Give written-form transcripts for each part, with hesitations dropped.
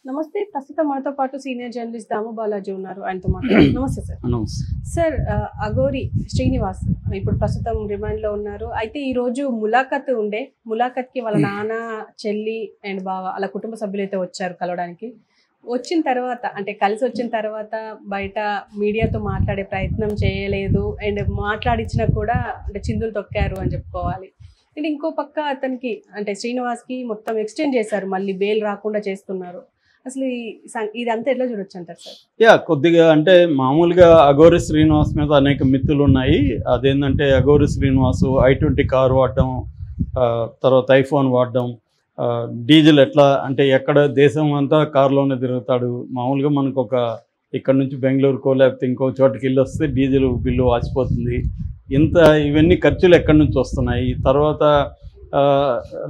నమస్తే. ప్రస్తుతం మనతో పాటు సీనియర్ జర్నలిస్ట్ దాము బాలాజీ ఉన్నారు. ఆయనతో మాట్లాడారు. నమస్తే సార్. సార్, అఘోరి శ్రీనివాస్ ఇప్పుడు ప్రస్తుతం రిమాండ్ లో ఉన్నారు. అయితే ఈ రోజు ములాఖత్ కి వాళ్ళ నాన్న, చెల్లి అండ్ బావ అలా కుటుంబ సభ్యులు అయితే వచ్చారు కలవడానికి. వచ్చిన తర్వాత అంటే కలిసి వచ్చిన తర్వాత బయట మీడియాతో మాట్లాడే ప్రయత్నం చేయలేదు. అండ్ మాట్లాడించినా కూడా అంటే చిందులు తొక్కారు అని చెప్పుకోవాలి. అండ్ ఇంకో పక్క అతనికి అంటే శ్రీనివాస్కి మొత్తం ఎక్స్టెండ్ చేశారు, మళ్ళీ బెయిల్ రాకుండా చేస్తున్నారు. అసలు ఇదంతా ఎట్లా చూడొచ్చు అంటారు సార్? కొద్దిగా అంటే మామూలుగా అఘోరి శ్రీనివాస్ మీద అనేక మిత్తులు ఉన్నాయి. అదేంటంటే అఘోరి శ్రీనివాసు i20 కారు వాడడం, తర్వాత ఐఫోన్ వాడడం, డీజిల్ ఎట్లా అంటే ఎక్కడ దేశం అంతా కారులోనే తిరుగుతాడు. మామూలుగా మనకు ఇక్కడ నుంచి బెంగళూరుకో లేకపోతే ఇంకో చోటుకి వెళ్ళి వస్తే డీజిల్ బిల్లు వాచిపోతుంది. ఇవన్నీ ఖర్చులు ఎక్కడి నుంచి వస్తున్నాయి, తర్వాత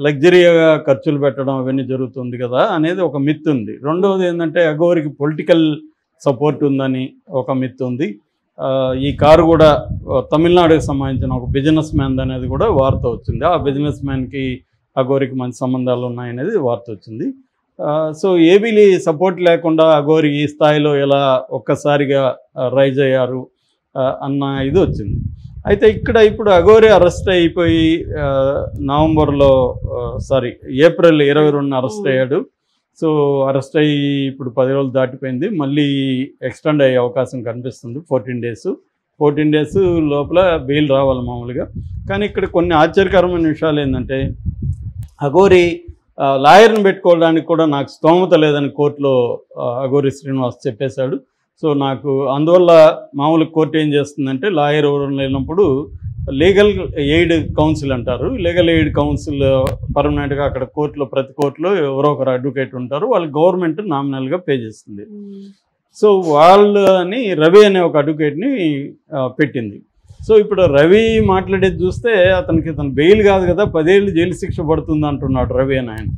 లగ్జరీగా ఖర్చులు పెట్టడం అవన్నీ జరుగుతుంది కదా అనేది ఒక మిత్ ఉంది. రెండవది ఏంటంటే అఘోరికి పొలిటికల్ సపోర్ట్ ఉందని ఒక మిత్ ఉంది. ఈ కారు కూడా తమిళనాడుకి సంబంధించిన ఒక బిజినెస్ మ్యాన్ అనేది కూడా వార్త వచ్చింది. ఆ బిజినెస్ మ్యాన్కి అఘోరికి మంచి సంబంధాలు ఉన్నాయనేది వార్త వచ్చింది. సో ఏబీలీ సపోర్ట్ లేకుండా అఘోరి ఈ స్థాయిలో ఎలా ఒక్కసారిగా రైజ్ అయ్యారు అన్న ఇది వచ్చింది. అయితే ఇప్పుడు అఘోరి అరెస్ట్ అయిపోయి ఏప్రిల్ 22న అరెస్ట్ అయ్యాడు. సో అరెస్ట్ అయ్యి ఇప్పుడు 10 రోజులు దాటిపోయింది. మళ్ళీ ఎక్స్టెండ్ అయ్యే అవకాశం కనిపిస్తుంది. 14 డేస్ లోపల బెయిల్ రావాలి మామూలుగా. కానీ ఇక్కడ కొన్ని ఆశ్చర్యకరమైన విషయాలు ఏంటంటే అఘోరి లాయర్ని పెట్టుకోవడానికి కూడా నాకు స్తోమత లేదని కోర్టులో అఘోరి శ్రీనివాస్ చెప్పేశాడు. సో నాకు అందువల్ల మామూలు కోర్టు ఏం చేస్తుందంటే లాయర్ ఎవరు లేనప్పుడు లీగల్ ఎయిడ్ కౌన్సిల్ అంటారు. లీగల్ ఎయిడ్ కౌన్సిల్ పర్మనెంట్గా అక్కడ ప్రతి కోర్టులో ఎవరో ఒకరు అడ్వకేట్ ఉంటారు. వాళ్ళు గవర్నమెంట్ నామినల్గా పే చేస్తుంది. సో వాళ్ళని రవి అనే ఒక అడ్వకేట్ని పెట్టింది. సో ఇప్పుడు రవి మాట్లాడేది చూస్తే ఇతను బెయిల్ కాదు కదా, 10 ఏళ్ళు జైలు శిక్ష పడుతుంది అంటున్నాడు రవి అని. ఆయన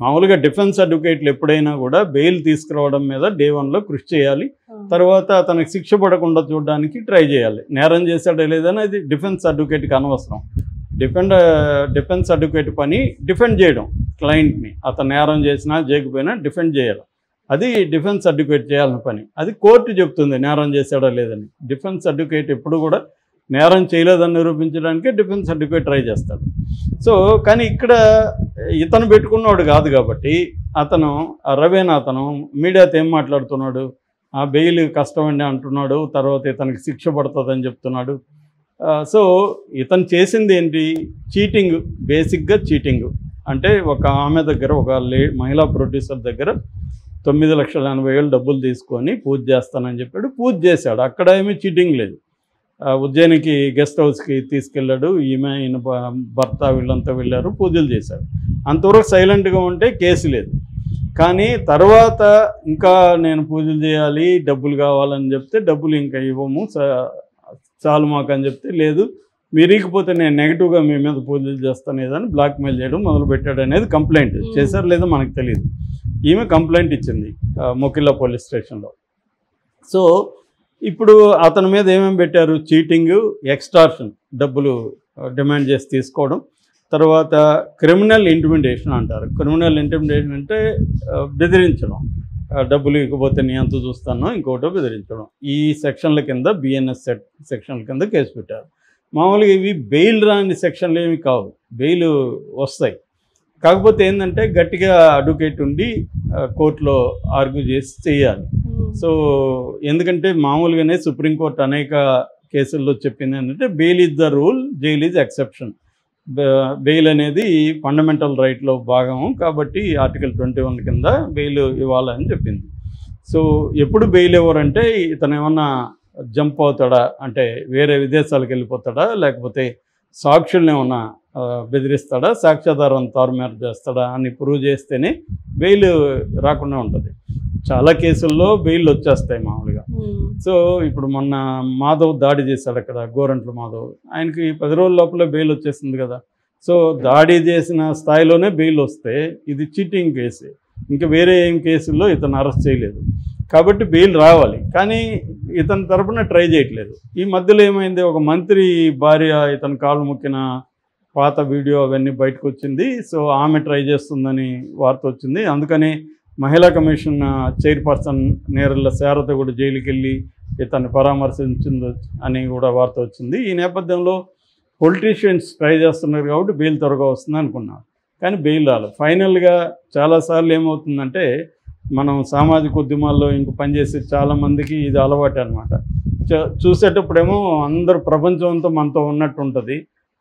మామూలుగా డిఫెన్స్ అడ్వకేట్లు ఎప్పుడైనా కూడా బెయిల్ తీసుకురావడం మీద డే 1లో కృషి చేయాలి. తర్వాత అతనికి శిక్ష పడకుండా చూడడానికి ట్రై చేయాలి. నేరం చేశాడో లేదని అది డిఫెన్స్ అడ్వకేట్కి అనవసరం. డిఫెన్స్ అడ్వకేట్ పని డిఫెండ్ చేయడం, క్లయింట్ని అతను నేరం చేసినా చేయకపోయినా డిఫెండ్ చేయాలి. అది డిఫెన్స్ అడ్వకేట్ చేయాల్సిన పని. అది కోర్టు చెప్తుంది నేరం చేశాడో లేదని. డిఫెన్స్ అడ్వకేట్ ఎప్పుడు కూడా నేరం చేయలేదని నిరూపించడానికే డిఫెన్స్ అడ్వకేట్ ట్రై చేస్తాడు. సో కానీ ఇక్కడ ఇతను పెట్టుకున్నాడు కాదు కాబట్టి అతను మీడియాతో ఏం మాట్లాడుతున్నాడు, ఆ బెయిల్ కష్టమండి అంటున్నాడు, తర్వాత ఇతనికి శిక్ష పడుతుందని చెప్తున్నాడు. సో ఇతను చేసింది ఏంటి? చీటింగ్, బేసిక్గా చీటింగ్. అంటే ఆమె దగ్గర మహిళా ప్రొడ్యూసర్ దగ్గర 9,80,000 డబ్బులు తీసుకొని పూజ చేస్తానని చెప్పాడు. పూజ చేశాడు. అక్కడ ఏమీ చీటింగ్ లేదు. ఉజ్జయినికి గెస్ట్ హౌస్కి తీసుకెళ్ళాడు. ఈయన భర్త వీళ్ళంతా వెళ్ళారు, పూజలు చేశారు. అంతవరకు సైలెంట్గా ఉంటే కేసు లేదు. కానీ తర్వాత ఇంకా నేను పూజలు చేయాలి, డబ్బులు కావాలని చెప్తే డబ్బులు ఇంకా ఇవ్వము చాలు మాకు అని చెప్తే, లేదు మీరు ఇకపోతే నేను నెగిటివ్గా మీ మీద పూజలు చేస్తానేదని బ్లాక్మెయిల్ చేయడం మొదలుపెట్టాడు అనేది కంప్లైంట్ చేశారు. లేదో మనకు తెలియదు. ఈమె కంప్లైంట్ ఇచ్చింది మొకిల్లా పోలీస్ స్టేషన్లో. సో ఇప్పుడు అతని మీద ఏమేమి పెట్టారు? చీటింగ్, ఎక్స్టార్షన్, డబ్బులు డిమాండ్ చేసి తీసుకోవడం, తర్వాత క్రిమినల్ ఇంటిమిడేషన్ అంటారు. క్రిమినల్ ఇంటిమిడేషన్ అంటే బెదిరించడం, డబ్బులు ఇకపోతే నీ అంత చూస్తానో ఇంకోటో బెదిరించడం. ఈ సెక్షన్ల కింద బిఎన్ఎస్ సెక్షన్ల కింద కేసు పెట్టారు. మామూలుగా ఇవి బెయిల్ రాని సెక్షన్లు ఏమి కావు, బెయిల్ వస్తాయి. కాకపోతే ఏంటంటే గట్టిగా అడ్వకేట్ ఉండి కోర్టులో ఆర్గ్యూ చేసి చేయాలి. సో ఎందుకంటే మామూలుగానే సుప్రీంకోర్టు అనేక కేసుల్లో చెప్పింది ఏంటంటే bail is the rule, jail is exception. Bail అనేది ఫండమెంటల్ రైట్లో భాగము కాబట్టి ఆర్టికల్ 21 కింద బెయిల్ ఇవ్వాలని చెప్పింది. సో ఎప్పుడు బెయిల్ ఇవ్వరంటే ఇతను ఏమన్నా జంప్ అవుతాడా, అంటే వేరే విదేశాలకు వెళ్ళిపోతాడా, లేకపోతే సాక్షుల్ని ఏమన్నా బెదిరిస్తాడా, సాక్ష్యాధారం తారుమారు చేస్తాడా అని ప్రూవ్ చేస్తేనే బెయిల్ రాకుండా ఉంటుంది. చాలా కేసుల్లో బెయిల్ వచ్చేస్తాయి మామూలుగా. సో ఇప్పుడు మొన్న మాధవ్ దాడి చేశాడు అక్కడ, గోరంట్ల మాధవ్, ఆయనకి 10 రోజుల లోపల బెయిల్ వచ్చేసింది కదా. సో దాడి చేసిన స్థాయిలోనే బెయిల్ వస్తే ఇది చీటింగ్ కేసు, ఇంకా వేరే ఏం కేసుల్లో ఇతను అరెస్ట్ చేయలేదు కాబట్టి బెయిల్ రావాలి. కానీ ఇతని తరపున ట్రై చేయట్లేదు. ఈ మధ్యలో ఏమైంది, ఒక మంత్రి భార్య ఇతను కాళ్ళు మొక్కిన పాత వీడియో అవన్నీ బయటకు వచ్చింది. సో ఆమె ట్రై చేస్తుందని వార్త వచ్చింది. అందుకని మహిళా కమిషన్ చైర్పర్సన్ నేరళ్ళ శారద కూడా జైలుకి వెళ్ళి ఇతన్ని పరామర్శించింది అని కూడా వార్త వచ్చింది. ఈ నేపథ్యంలో పొలిటీషియన్స్ ట్రై చేస్తున్నారు కాబట్టి బెయిల్ త్వరగా వస్తుంది అనుకున్నాం, కానీ బెయిల్ రాలేదు. ఫైనల్గా చాలాసార్లు ఏమవుతుందంటే మనం సామాజిక ఉద్యమాల్లో ఇంక పనిచేసే చాలామందికి ఇది అలవాటు అనమాట. చూసేటప్పుడేమో అందరూ ప్రపంచం అంతా మనతో ఉన్నట్టు ఉంటుంది.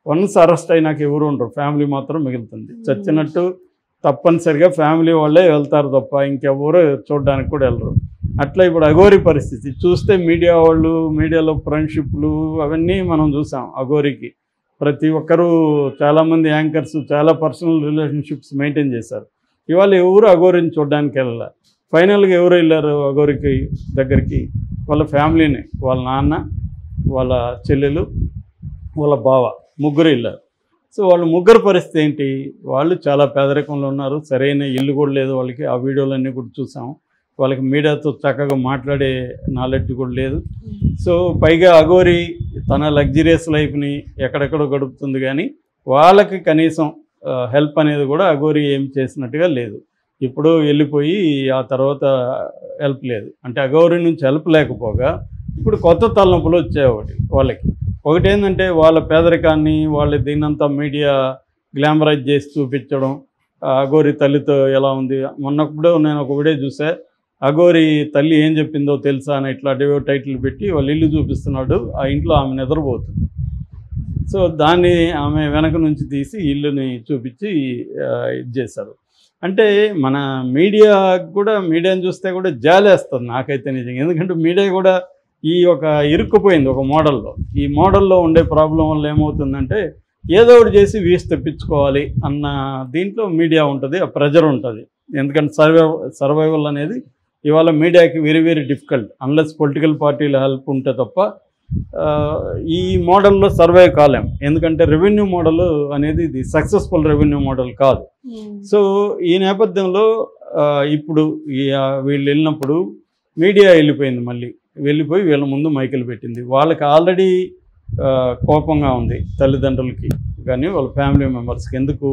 వన్స్ అరెస్ట్ అయినాక ఎవరు ఉండరు, ఫ్యామిలీ మాత్రం మిగులుతుంది. చచ్చినట్టు తప్పనిసరిగా ఫ్యామిలీ వాళ్ళే వెళ్తారు తప్ప ఇంకెవరు చూడడానికి కూడా వెళ్ళరు. అట్లా ఇప్పుడు అఘోరి పరిస్థితి చూస్తే మీడియా వాళ్ళు, మీడియాలో ఫ్రెండ్షిప్లు అవన్నీ మనం చూసాం. అఘోరికి ప్రతి ఒక్కరూ చాలామంది యాంకర్స్ చాలా పర్సనల్ రిలేషన్షిప్స్ మెయింటైన్ చేశారు. ఇవాళ ఎవరు అఘోరిని చూడడానికి వెళ్ళాలి. ఫైనల్గా ఎవరు వెళ్ళారు అఘోరికి దగ్గరికి? వాళ్ళ ఫ్యామిలీనే, వాళ్ళ నాన్న, వాళ్ళ చెల్లెలు, వాళ్ళ బావ, ముగ్గురు వెళ్ళారు. సో వాళ్ళ ముగ్గురు పరిస్థితి ఏంటి? వాళ్ళు చాలా పేదరికంలో ఉన్నారు, సరైన ఇల్లు కూడా లేదు వాళ్ళకి. ఆ వీడియోలన్నీ కూడా చూసాం. వాళ్ళకి మీడియాతో చక్కగా మాట్లాడే నాలెడ్జ్ కూడా లేదు. సో పైగా అఘోరి తన లగ్జరియస్ లైఫ్ని ఎక్కడెక్కడో గడుపుతుంది, కానీ వాళ్ళకి కనీసం హెల్ప్ అనేది కూడా అఘోరి ఏం చేసినట్టుగా లేదు. ఇప్పుడు వెళ్ళిపోయి ఆ తర్వాత హెల్ప్ లేదు. అంటే అఘోరి నుంచి హెల్ప్ లేకపోగా ఇప్పుడు కొత్త తలనొప్పులు వచ్చాయి వాళ్ళకి. ఒకటి ఏంటంటే వాళ్ళ పేదరికాన్ని వాళ్ళ దీన్నంతా మీడియా గ్లామరైజ్ చేసి చూపించడం. అఘోరి తల్లితో ఎలా ఉంది, మొన్నప్పుడు నేను ఒక వీడియో చూసా, అఘోరి తల్లి ఏం చెప్పిందో తెలుసా అని ఇట్లా టైటిల్ పెట్టి వాళ్ళ ఇల్లు చూపిస్తున్నాడు. ఆ ఇంట్లో ఆమె నిద్రపోతుంది. సో దాన్ని ఆమె వెనక నుంచి తీసి ఇల్లుని చూపించి ఇది చేశారు. అంటే మన మీడియాని చూస్తే కూడా జాలేస్తుంది నాకైతే నిజంగా. ఎందుకంటే మీడియా కూడా ఈ ఒక ఇరుక్కుపోయింది ఒక మోడల్లో. ఈ మోడల్లో ఉండే ప్రాబ్లం వల్ల ఏమవుతుందంటే ఏదో ఒకటి చేసి వీసి తెప్పించుకోవాలి అన్న దీంట్లో మీడియా ఉంటుంది, ఆ ప్రెజర్ ఉంటుంది. ఎందుకంటే సర్వైవల్ అనేది ఇవాళ మీడియాకి very very difficult. Unless political పార్టీల హెల్ప్ ఉంటే తప్ప ఈ మోడల్లో సర్వైవ్ కాలేం. ఎందుకంటే రెవెన్యూ మోడల్ అనేది ఇది సక్సెస్ఫుల్ రెవెన్యూ మోడల్ కాదు. సో ఈ నేపథ్యంలో ఇప్పుడు వీళ్ళు వెళ్ళినప్పుడు మీడియా వెళ్ళిపోయింది. మళ్ళీ వెళ్ళిపోయి వీళ్ళ ముందు మైకులు పెట్టింది. వాళ్ళకి ఆల్రెడీ కోపంగా ఉంది తల్లిదండ్రులకి కానీ వాళ్ళ ఫ్యామిలీ మెంబర్స్కి. ఎందుకు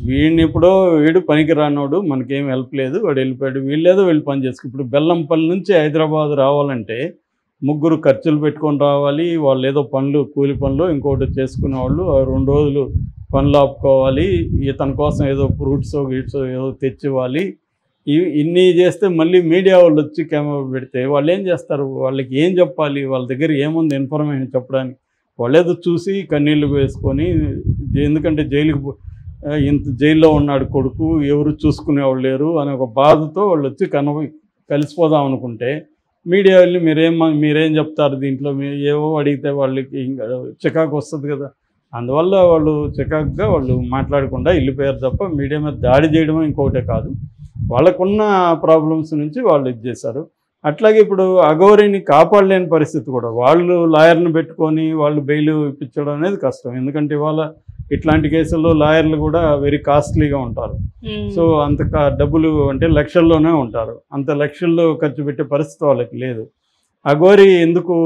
వీడు పనికి రానోడు, మనకేం హెల్ప్ లేదు, వాడు వెళ్ళిపోయాడు, వీళ్ళేదో వెళ్ళి పని చేసుకు. ఇప్పుడు బెల్లంపల్లి నుంచి హైదరాబాద్ రావాలంటే ముగ్గురు ఖర్చులు పెట్టుకొని రావాలి. వాళ్ళు ఏదో పనులు, కూలి పనులు ఇంకోటి చేసుకునే వాళ్ళు 2 రోజులు పనులు ఆపుకోవాలి. ఇతని కోసం ఏదో ఫ్రూట్స్ గిట్స్ ఏదో తెచ్చివ్వాలి. ఇన్ని చేస్తే మళ్ళీ మీడియా వాళ్ళు వచ్చి కెమెరా పెడితే వాళ్ళు ఏం చేస్తారు? వాళ్ళకి ఏం చెప్పాలి? వాళ్ళ దగ్గర ఏముంది ఇన్ఫర్మేషన్ చెప్పడానికి? వాళ్ళేదో చూసి కన్నీళ్ళు వేసుకొని, ఎందుకంటే జైల్లో ఉన్నాడు కొడుకు, ఎవరు చూసుకునేవాళ్ళు లేరు అనే ఒక బాధతో వాళ్ళు వచ్చి కలిసిపోదాం అనుకుంటే మీడియా వెళ్ళి మీరేం చెప్తారు దీంట్లో, ఏవో అడిగితే వాళ్ళకి ఇంకా చికాకు వస్తుంది కదా. అందువల్ల వాళ్ళు చికాకుగా వాళ్ళు మాట్లాడకుండా వెళ్ళిపోయారు తప్ప మీడియా మీద దాడి చేయడమో ఇంకొకటే కాదు. వాళ్ళకున్న ప్రాబ్లమ్స్ నుంచి వాళ్ళు ఇది చేశారు. అట్లాగే ఇప్పుడు అఘోరిని కాపాడలేని పరిస్థితి కూడా. వాళ్ళు లాయర్ని పెట్టుకొని వాళ్ళు బెయిల్ ఇప్పించడం అనేది కష్టం. ఎందుకంటే ఇవాళ ఇట్లాంటి కేసుల్లో లాయర్లు కూడా వెరీ కాస్ట్లీగా ఉంటారు. సో అంత డబ్బులు అంటే లక్షల్లోనే ఉంటారు. అంత లక్షల్లో ఖర్చు పెట్టే పరిస్థితి వాళ్ళకి లేదు. అఘోరి ఎందుకు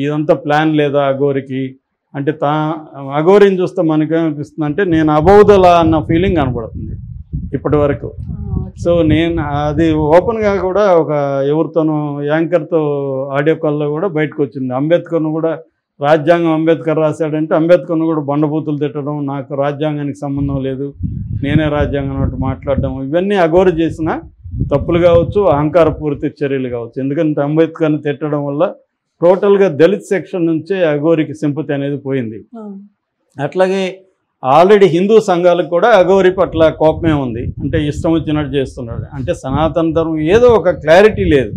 ఇదంతా ప్లాన్ లేదా అఘోరికి అంటే అఘోరిని చూస్తే మనకేమనిపిస్తుంది అంటే నేను అబౌదలా అన్న ఫీలింగ్ కనబడుతుంది ఇప్పటి వరకు. సో నేను అది ఓపెన్గా కూడా ఒక ఎవరితోనూ యాంకర్తో ఆడియో కాల్లో కూడా బయటకు వచ్చింది. అంబేద్కర్ను కూడా రాజ్యాంగం అంబేద్కర్ రాశాడంటే అంబేద్కర్ను కూడా బండబూతులు తిట్టడం, నాకు రాజ్యాంగానికి సంబంధం లేదు, నేనే రాజ్యాంగం అన్నట్టు మాట్లాడడం, ఇవన్నీ అఘోరి చేసిన తప్పులు కావచ్చు, అహంకారపూరిత చర్యలు కావచ్చు. ఎందుకంటే అంబేద్కర్ని తిట్టడం వల్ల టోటల్గా దళిత్ సెక్షన్ నుంచే అఘోరికి సింపతి అనేది పోయింది. అట్లాగే ఆల్రెడీ హిందూ సంఘాలకు కూడా అఘోరి పట్ల కోపమే ఉంది. అంటే ఇష్టం వచ్చినట్టు చేస్తున్నాడు. అంటే సనాతన ధర్మం ఏదో ఒక క్లారిటీ లేదు.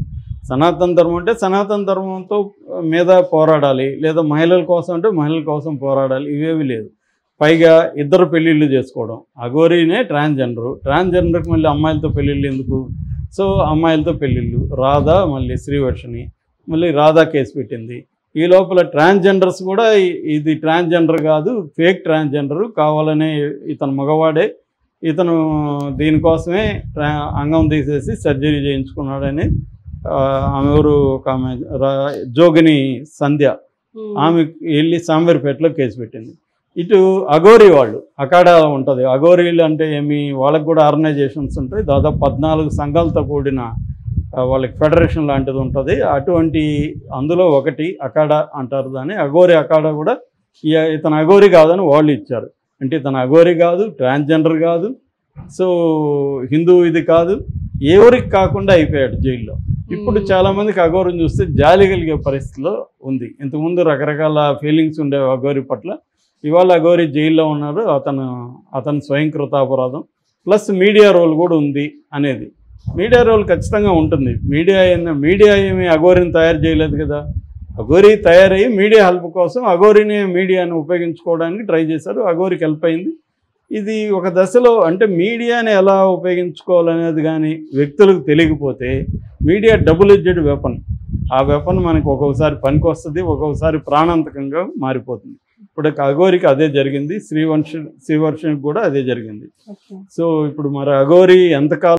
సనాతన ధర్మం అంటే సనాతన ధర్మంతో మీద పోరాడాలి, లేదా మహిళల కోసం అంటే మహిళల కోసం పోరాడాలి, ఇవేవి లేదు. పైగా 2 పెళ్ళిళ్ళు చేసుకోవడం. అఘోరినే ట్రాన్స్జెండర్కి మళ్ళీ అమ్మాయిలతో పెళ్ళిళ్ళు ఎందుకు? సో అమ్మాయిలతో పెళ్ళిళ్ళు. రాధా మళ్ళీ శ్రీవర్షిని, మళ్ళీ రాధా కేసు పెట్టింది. ఈ లోపల ట్రాన్స్జెండర్స్ కూడా ఇది ట్రాన్స్జెండర్ కాదు, ఫేక్ ట్రాన్స్జెండరు, కావాలనే ఇతను మగవాడే, ఇతను దీనికోసమే అంగం తీసేసి సర్జరీ చేయించుకున్నాడని ఆమె ఎవరు ఒక ఆమె జోగిని సంధ్య, ఆమె వెళ్ళి సాంబేర్పేటలో కేసు పెట్టింది. ఇటు అఘోరి వాళ్ళు అఖాడా ఉంటుంది. అఘోరీలు అంటే ఏమి, వాళ్ళకి కూడా ఆర్గనైజేషన్స్ ఉంటాయి. దాదాపు 14 సంఘాలతో కూడిన వాళ్ళకి ఫెడరేషన్ లాంటిది ఉంటుంది. అటువంటి అందులో ఒకటి అఖాడా అంటారు దాన్ని. అఘోరి అఖాడా కూడా ఇతను అఘోరి కాదని వాళ్ళు ఇచ్చారు. అంటే ఇతను అఘోరి కాదు, ట్రాన్స్జెండర్ కాదు, సో హిందూ ఇది కాదు, ఎవరికి కాకుండా అయిపోయాడు జైల్లో. ఇప్పుడు చాలామందికి అఘోరిని చూస్తే జాలి కలిగే పరిస్థితిలో ఉంది. ఇంతకుముందు రకరకాల ఫీలింగ్స్ ఉండేవి అఘోరి పట్ల. ఇవాళ అఘోరి జైల్లో ఉన్నారు. అతను స్వయంకృతాపరాధం ప్లస్ మీడియా రోల్ కూడా ఉంది అనేది. మీడియా రోల్ ఖచ్చితంగా ఉంటుంది. మీడియా ఏమి అఘోరిని తయారు చేయలేదు కదా. అఘోరి తయారయ్యి మీడియా హెల్ప్ కోసం అఘోరిని మీడియాని ఉపయోగించుకోవడానికి ట్రై చేశారు. అఘోరికి హెల్ప్ అయింది. ఇది ఒక దశలో అంటే మీడియాని ఎలా ఉపయోగించుకోవాలనేది కానీ వ్యక్తులకు తెలియకపోతే మీడియా డబుల్ ఎడ్జెడ్ వెపన్. ఆ వెపన్ మనకు ఒక్కొక్కసారి పనికి వస్తుంది, ఒక్కొక్కసారి ప్రాణాంతకంగా మారిపోతుంది. ఇప్పుడు అఘోరికి అదే జరిగింది, శ్రీవర్షన్కి కూడా అదే జరిగింది. సో ఇప్పుడు మరి అఘోరి ఎంతకాలం